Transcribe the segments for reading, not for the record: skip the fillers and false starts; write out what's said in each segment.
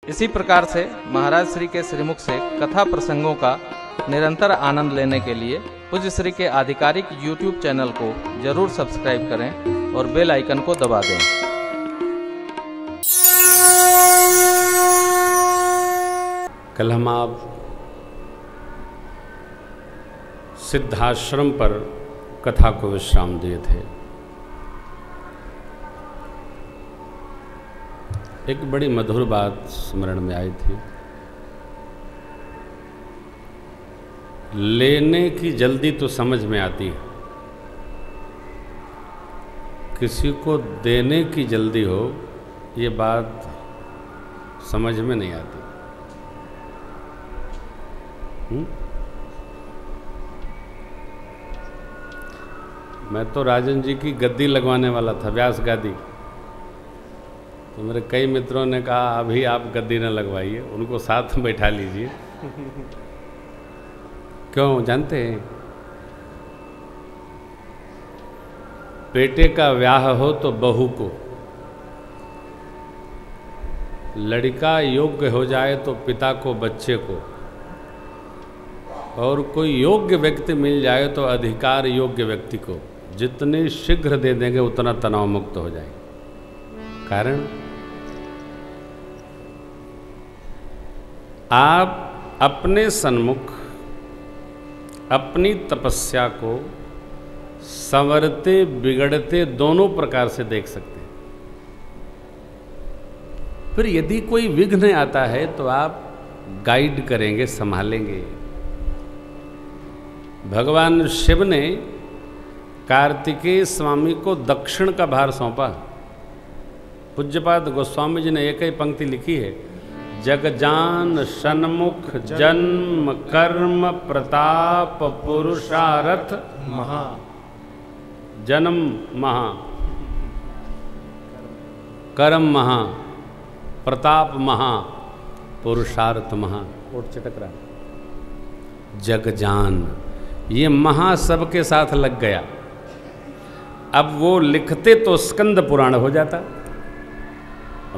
इसी प्रकार से महाराज श्री के श्रीमुख से कथा प्रसंगों का निरंतर आनंद लेने के लिए पूज्य श्री के आधिकारिक YouTube चैनल को जरूर सब्सक्राइब करें और बेल आइकन को दबा दें। कल हम आप सिद्धाश्रम पर कथा को विश्राम दिए थे। एक बड़ी मधुर बात स्मरण में आई थी। लेने की जल्दी तो समझ में आती है, किसी को देने की जल्दी हो ये बात समझ में नहीं आती। मैं तो राजन जी की गद्दी लगवाने वाला था, व्यास गादी। तो मेरे कई मित्रों ने कहा अभी आप गद्दी न लगवाइए, उनको साथ में बैठा लीजिए। क्यों जानते हैं? बेटे का ब्याह हो तो बहू को, लड़का योग्य हो जाए तो पिता को, बच्चे को, और कोई योग्य व्यक्ति मिल जाए तो अधिकार योग्य व्यक्ति को जितने शीघ्र दे देंगे उतना तनाव मुक्त हो जाएंगे। कारण आप अपने सन्मुख अपनी तपस्या को संवरते बिगड़ते दोनों प्रकार से देख सकते हैं। फिर यदि कोई विघ्न आता है तो आप गाइड करेंगे, संभालेंगे। भगवान शिव ने कार्तिकेय स्वामी को दक्षिण का भार सौंपा। पूज्यपाद गोस्वामी जी ने एक ही पंक्ति लिखी है, जगजान सन्मुख जन्म कर्म प्रताप पुरुषार्थ महा। जन्म महा, कर्म महा, प्रताप महा, पुरुषार्थ महा। कोट चटक रहा। जगजान, ये महा सबके साथ लग गया। अब वो लिखते तो स्कंद पुराण हो जाता,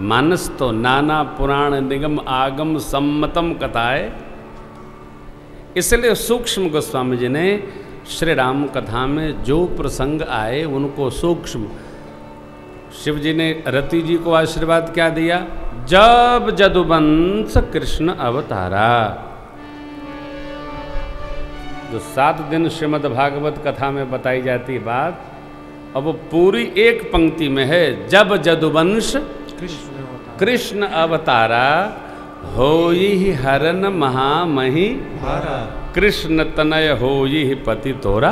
मानस तो नाना पुराण निगम आगम सम्मतम कथाएं। इसलिए सूक्ष्म गोस्वामी जी ने श्री राम कथा में जो प्रसंग आए उनको सूक्ष्म, शिव जी ने रति जी को आशीर्वाद क्या दिया, जब जदुवंश कृष्ण अवतारा। जो 7 दिन श्रीमद् भागवत कथा में बताई जाती बात, अब वो पूरी एक पंक्ति में है, जब जदुवंश कृष्ण अवतारा होई हरन महामही भारा, कृष्ण तनय होई पति तोरा।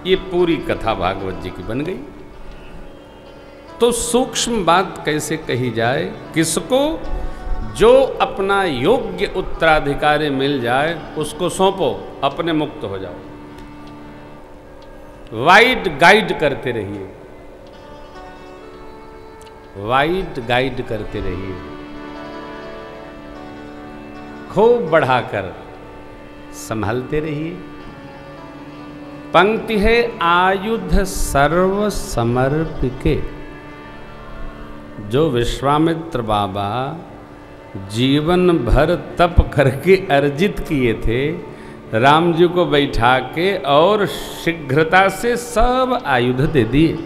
ये पूरी कथा भागवत जी की बन गई। तो सूक्ष्म बात कैसे कही जाए, किसको? जो अपना योग्य उत्तराधिकारी मिल जाए उसको सौंपो, अपने मुक्त हो जाओ। वाइड गाइड करते रहिए, वाइड गाइड करते रहिए, खूब बढ़ाकर संभालते रहिए। पंक्ति है, आयुध सर्व समर्पिके। जो विश्वामित्र बाबा जीवन भर तप करके अर्जित किए थे, राम जी को बैठा के और शीघ्रता से सब आयुध दे दिए।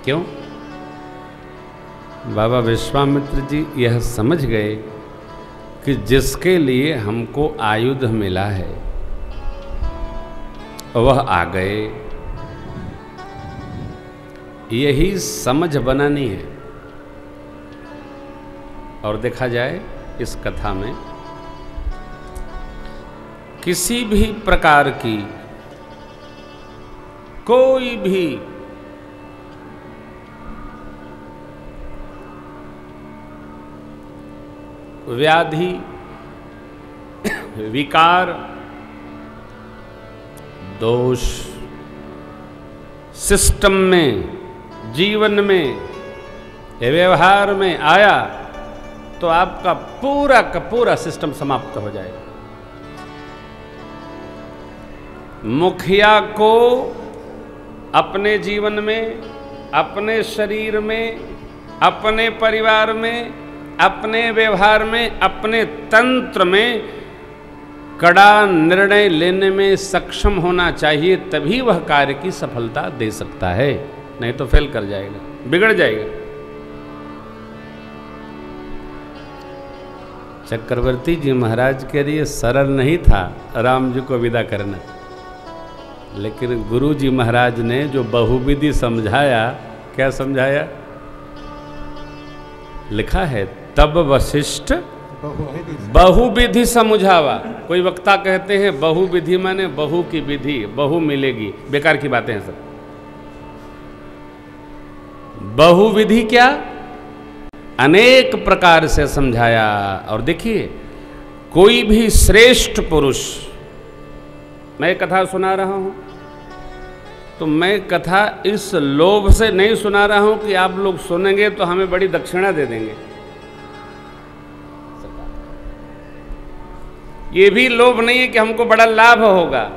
क्यों? बाबा विश्वामित्र जी यह समझ गए कि जिसके लिए हमको आयुध मिला है वह आ गए। यही समझ बनानी है। और देखा जाए इस कथा में किसी भी प्रकार की कोई भी व्याधि, विकार, दोष सिस्टम में, जीवन में, व्यवहार में आया तो आपका पूरा का पूरा सिस्टम समाप्त हो जाएगा। मुखिया को अपने जीवन में, अपने शरीर में, अपने परिवार में, अपने व्यवहार में, अपने तंत्र में कड़ा निर्णय लेने में सक्षम होना चाहिए, तभी वह कार्य की सफलता दे सकता है, नहीं तो फेल कर जाएगा, बिगड़ जाएगा। चक्रवर्ती जी महाराज के लिए सरल नहीं था राम जी को विदा करना, लेकिन गुरु जी महाराज ने जो बहुविधि समझाया, क्या समझाया? लिखा है तब वशिष्ठ बहुविधि समझावा। कोई वक्ता कहते हैं बहुविधि माने बहु की विधि, बहु मिलेगी, बेकार की बातें हैं सब। बहुविधि क्या? अनेक प्रकार से समझाया। और देखिए, कोई भी श्रेष्ठ पुरुष, मैं कथा सुना रहा हूं तो मैं कथा इस लोभ से नहीं सुना रहा हूं कि आप लोग सुनेंगे तो हमें बड़ी दक्षिणा दे देंगे, ये भी लोभ नहीं है कि हमको बड़ा लाभ होगा।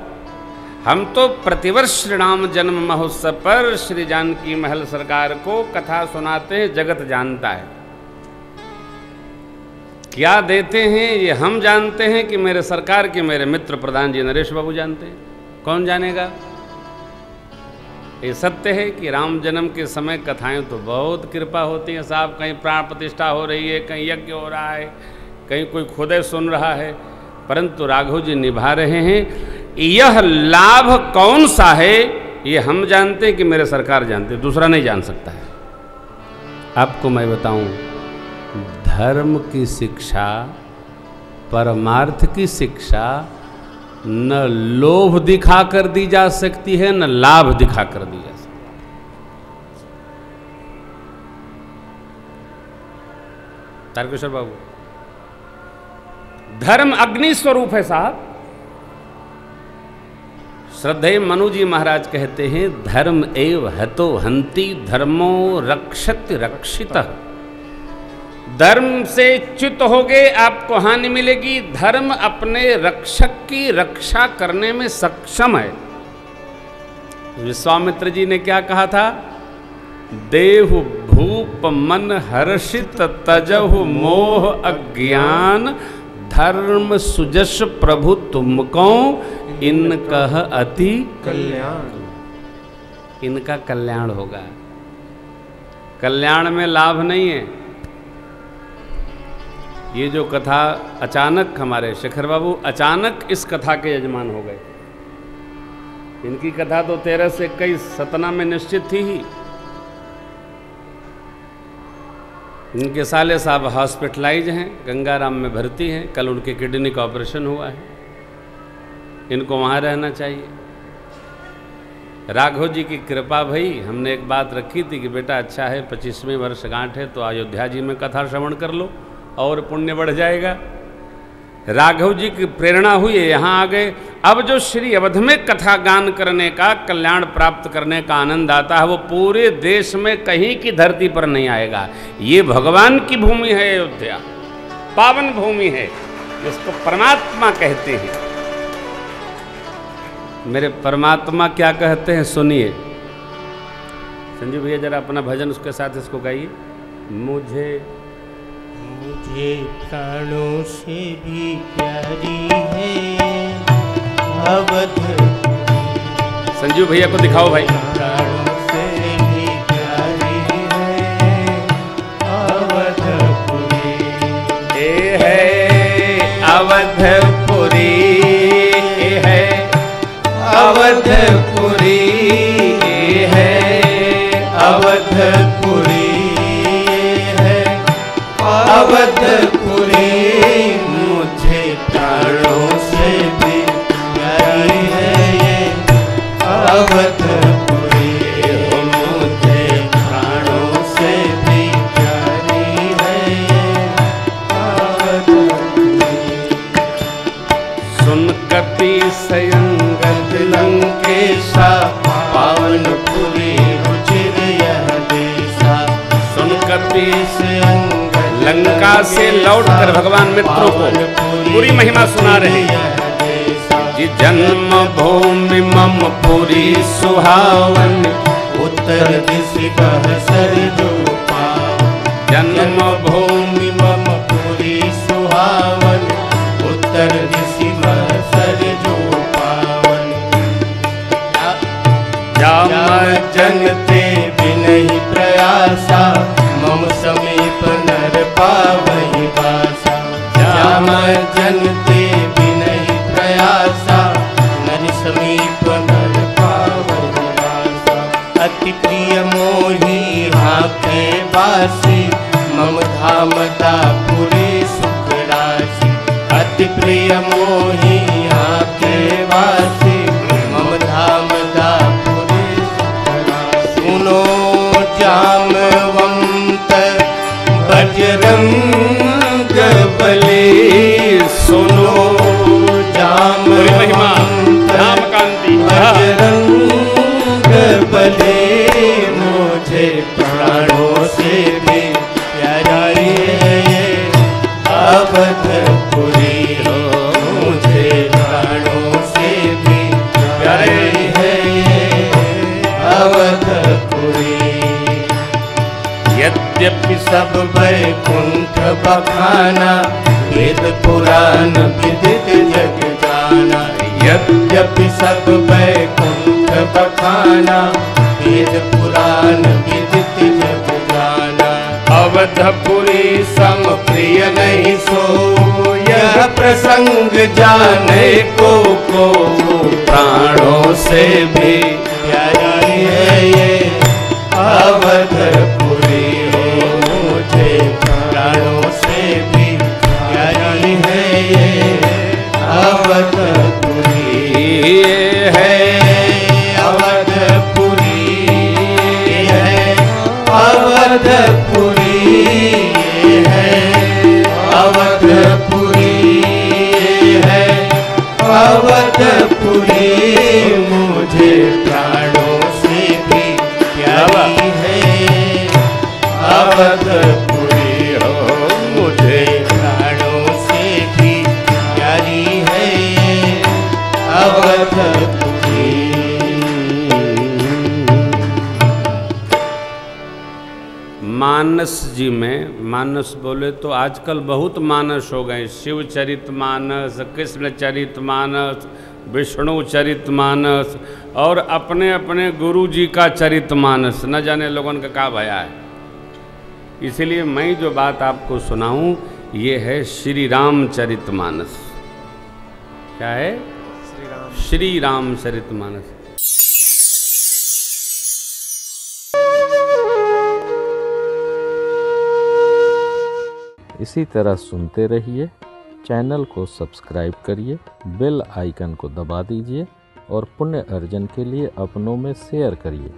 हम तो प्रतिवर्ष श्री राम जन्म महोत्सव पर श्री जानकी महल सरकार को कथा सुनाते हैं, जगत जानता है। क्या देते हैं ये हम जानते हैं कि मेरे सरकार के मेरे मित्र प्रधान जी नरेश बाबू जानते हैं, कौन जानेगा? ये सत्य है कि राम जन्म के समय कथाएं तो बहुत कृपा होती हैं साहब, कहीं प्राण प्रतिष्ठा हो रही है, कहीं यज्ञ हो रहा है, कहीं कोई खुदे सुन रहा है, परंतु राघव जी निभा रहे हैं। यह लाभ कौन सा है ये हम जानते हैं कि मेरे सरकार जानते हैं, दूसरा नहीं जान सकता है। आपको मैं बताऊं, धर्म की शिक्षा, परमार्थ की शिक्षा न लोभ दिखा कर दी जा सकती है, न लाभ दिखा कर दी जा सकती है। तारकेश्वर बाबू, धर्म अग्नि स्वरूप है साहब। श्रद्धेय मनु जी महाराज कहते हैं, धर्म एव हतो हंति धर्मो रक्षति रक्षितः। धर्म से च्युत होगे आपको हानि मिलेगी, धर्म अपने रक्षक की रक्षा करने में सक्षम है। विश्वामित्र जी ने क्या कहा था? देहु भूप मन हर्षित तजहु मोह अज्ञान, धर्म सुजस प्रभु तुमको इनकह अति कल्याण। इनका कल्याण होगा। कल्याण में लाभ नहीं है। ये जो कथा अचानक, हमारे शेखर बाबू अचानक इस कथा के यजमान हो गए। इनकी कथा तो 13 से 21 सतना में निश्चित थी ही। इनके साले साहब हॉस्पिटलाइज हैं, गंगाराम में भर्ती हैं, कल उनके किडनी का ऑपरेशन हुआ है। इनको वहाँ रहना चाहिए। राघव जी की कृपा भई, हमने एक बात रखी थी कि बेटा अच्छा है 25वीं वर्षगांठ है तो अयोध्या जी में कथा श्रवण कर लो और पुण्य बढ़ जाएगा। राघव जी की प्रेरणा हुई, यहाँ आ गए। अब जो श्री अवध में कथा गान करने का, कल्याण प्राप्त करने का आनंद आता है, वो पूरे देश में कहीं की धरती पर नहीं आएगा। ये भगवान की भूमि है अयोध्या, पावन भूमि है, जिसको परमात्मा कहते हैं। मेरे परमात्मा क्या कहते हैं सुनिए। संजीव भैया जरा अपना भजन उसके साथ इसको गाइए। मुझे प्राणों से भी प्यारी है अवध। संजीव भैया को दिखाओ भाई। प्राणों से भी प्यारी है अवधपुरी। ये है अवधपुरी, ये है अवधपुरी, ये है अवधपुरी, अवधपुरी मुझे प्राणों से भी प्यारी है ये अवधपुरी। मुझे प्राणों से भी प्यारी है ये अवधपुरी। सुन कपि संगत लंकेशा पावनपुरी रुचिर यह देशा। सुन कपि से लंका से लौटकर भगवान मित्रों को पूरी महिमा सुना रहे जी। जन्म भूमि मम पुरी सुहावन, उत्तर दिश कह सरजू पावन। जन्मभूमि मम पुरी सुहावन, उत्तर दिशि सरजू पावन। जाम जनते बिनहि प्रयासा, मम समीप नर पावहि बासा। जाम जनते बिनहि प्रयासा, नर समीप नर पावहि बासा। अति प्रिय मोहि हाके बासी, मम धाम दापुरी सुख राशि। अति प्रिय मोहि आके वासी, मम धाम दापुरी सुख राशि। सुनो जामवंत बजरंग बली, सुनो जामवंत बजरंग बली। मुझे प्राणों से भी प्यारी है ये अवधपुरी हो, मुझे प्राणों से भी प्यारी है ये अवधपुरी। यद्यपि सब वैकुंठ बखाना, वेद पुराण विदित जग जाना। यद्यपि सब वैकुंठ बखाना, वेद पुराण विदित जग जाना। अवधपुरी सम प्रिय नहीं सो, यह प्रसंग जाने को प्राणों से भी प्यारी है ये अवधपुरी हो, मुझे प्राणों से भी प्यारी है ये अवधपुरी है। अवधपुरी है, अवधपुरी है, अवधपुरी। मुझे प्राणों से भी प्यारी है अवधपुरी हो, मुझे प्राणों से भी प्यारी है अवधपुरी। मानस जी में, मानस बोले तो आजकल बहुत मानस हो गए, शिव चरित मानस, कृष्ण चरित मानस, विष्णु चरित मानस और अपने अपने गुरु जी का चरित मानस, न जाने लोगों का क्या भया है। इसलिए मैं जो बात आपको सुनाऊं ये है श्री राम चरित मानस। क्या है? श्री राम चरित मानस। इसी तरह सुनते रहिए, चैनल को सब्सक्राइब करिए, बेल आइकन को दबा दीजिए और पुण्य अर्जन के लिए अपनों में शेयर करिए।